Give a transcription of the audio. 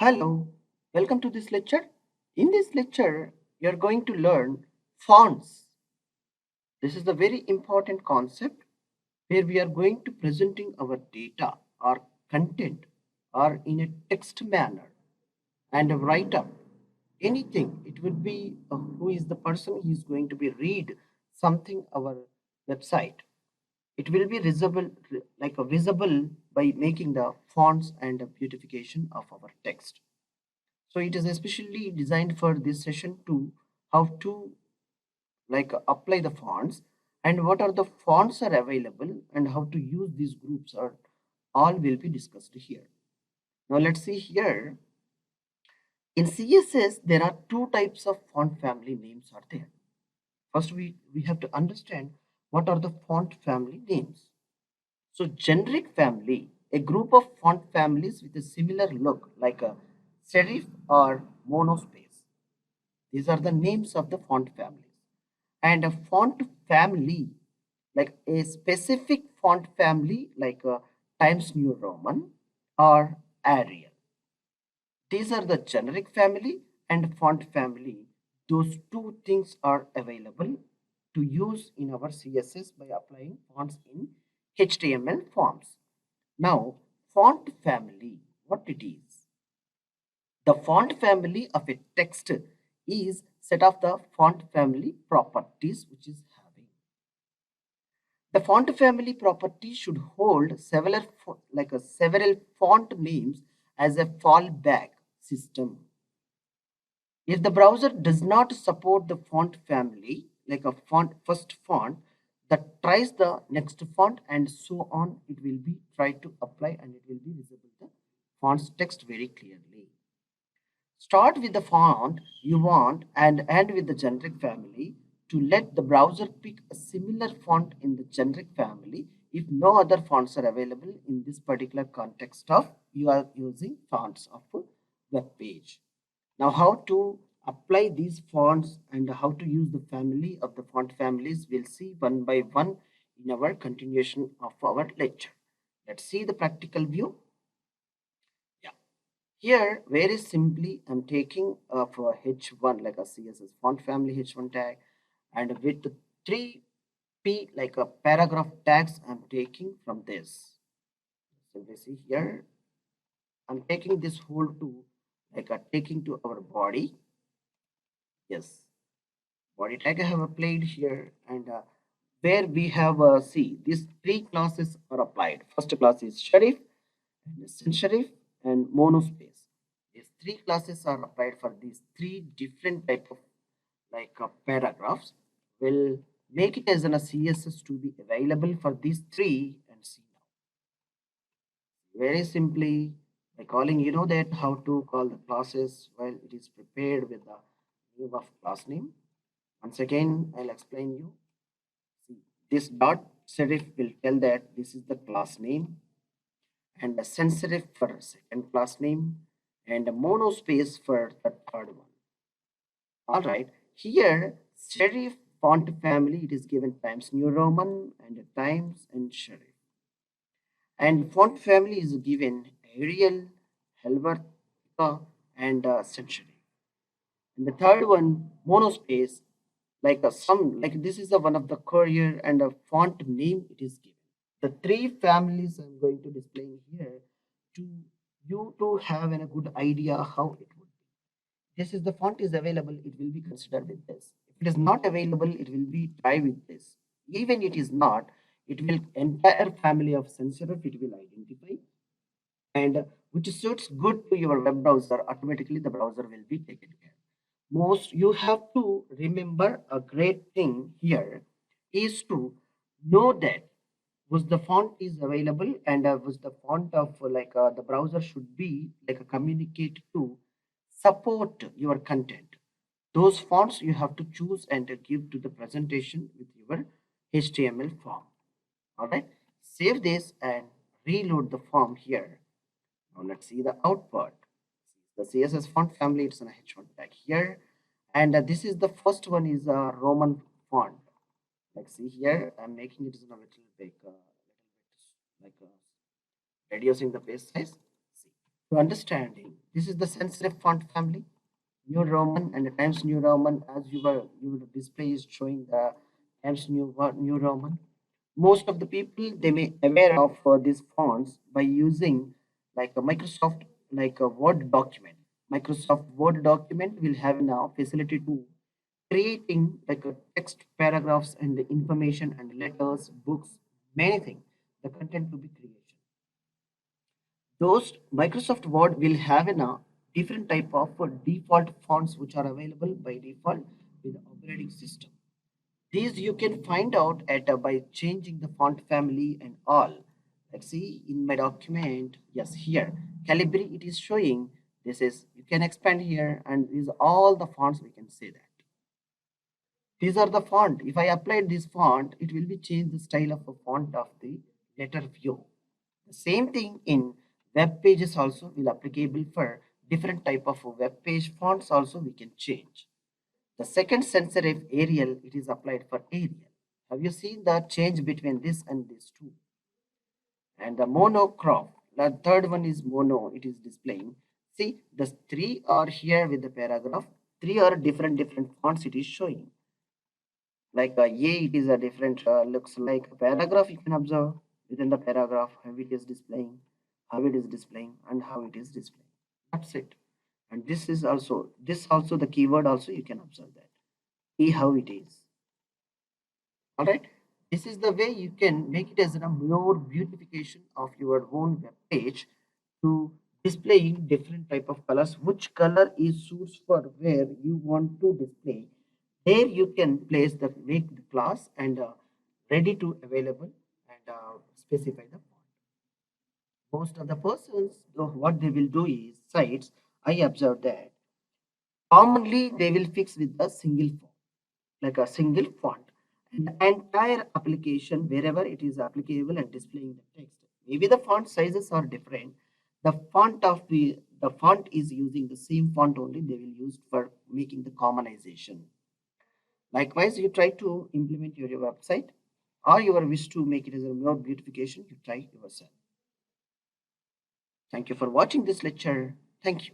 Hello, welcome to this lecture. In this lecture, you are going to learn fonts. This is a very important concept where we are going to presenting our data or content or in a text manner and write up anything. It will be who is the person who is going to be read something our website. It will be visible like a visible by making the fonts and the beautification of our text. So it is especially designed for this session to how to apply the fonts and what are the fonts are available and how to use these groups are all will be discussed here. Now let's see here. In CSS, there are two types of font family names are there. First, we have to understand what are the font family names. So generic family, a group of font families with a similar look like a serif or monospace. These are the names of the font families. And a font family, like a specific font family like a Times New Roman or Arial. These are the generic family and font family. Those two things are available to use in our CSS by applying fonts in HTML forms. Now, font family, what it is? The font family of a text is set of the font family properties which is having. The font family property should hold several font names as a fallback system. If the browser does not support the font family, like a first font that tries the next font and so on, it will be tried to apply and it will be visible the font's text very clearly. Start with the font you want and end with the generic family to let the browser pick a similar font in the generic family if no other fonts are available in this particular context of you are using fonts of a web page. Now how to apply these fonts and how to use the family of the font families we'll see one by one in our continuation of our lecture. Let's see the practical view. Yeah. Here, very simply, I'm taking for H1 like a CSS font family H1 tag, and with the 3P like a paragraph tags, I'm taking from this. So we see here, I'm taking this whole to like a taking to our body. Yes, body tag I have applied here, and where we have see these three classes are applied. First class is Sharif, and sans serif and monospace. These three classes are applied for these three different type of paragraphs. Will make it as a CSS to be available for these three and see now. Very simply by calling, you know that how to call the classes while it is prepared with the name of class name. Once again, I'll explain you. See, this dot serif will tell that this is the class name and a sans serif for second class name and a monospace for the third one. All right, here serif font family it is given Times New Roman and Times and serif. And font family is given Arial, Helvetica and Century. And the third one monospace like a some like this is the one of the courier and a font name it is given. The three families I'm going to display here to you to have a good idea how it would be. This is the font is available, it will be considered with this. If it is not available, it will be try with this. Even it is not, it will entire family of sans serif it will identify and which suits good to your web browser, automatically the browser will be taken care. Most you have to remember a great thing here is to know that was the font is available and was the font of the browser should be like a communicate to support your content. Those fonts you have to choose and give to the presentation with your HTML form. All right, save this and reload the form here. Now let's see the output. The CSS font family, it's an H1 tag here. And this is the first one is a Roman font. Like see here, I'm making it in a little bit like reducing the page size. See. To understanding, this is the sans serif font family, New Roman and the Times New Roman. As your display is showing the Times New Roman. Most of the people they may aware of these fonts by using like a Microsoft like a Word document. Microsoft Word document will have now facility to creating like a text paragraphs and the information and letters, books, many things. The content to be creation. Those Microsoft Word will have a different type of default fonts which are available by default with the operating system. These you can find out at by changing the font family and all. Let's see in my document. Yes, here Calibri it is showing. This is you can expand here and these are all the fonts we can say that. These are the font. If I applied this font, it will be change the style of a font of the letter view. The same thing in web pages also will applicable for different type of web page fonts also we can change. The second sans serif Arial, it is applied for Arial. Have you seen the change between this and this two? And the monochrome, the third one is mono, it is displaying. See, the three are here with the paragraph. Three are different fonts it is showing. Like a it is a different, looks like a paragraph you can observe within the paragraph how it is displaying, and how it is displaying. That's it. And this also the keyword also you can observe that. See how it is. All right. This is the way you can make it as a more beautification of your own web page to displaying different type of colors. Which color is suits for where you want to display. There you can place the make the class and ready to available and specify the font. Most of the persons what they will do is sites. I observed that commonly they will fix with a single font like a single font and the entire application wherever it is applicable and displaying the text. Maybe the font sizes are different. The font is using the same font only they will use for making the commonization. Likewise, you try to implement your website or you wish to make it as a more beautification, you try yourself. Thank you for watching this lecture. Thank you.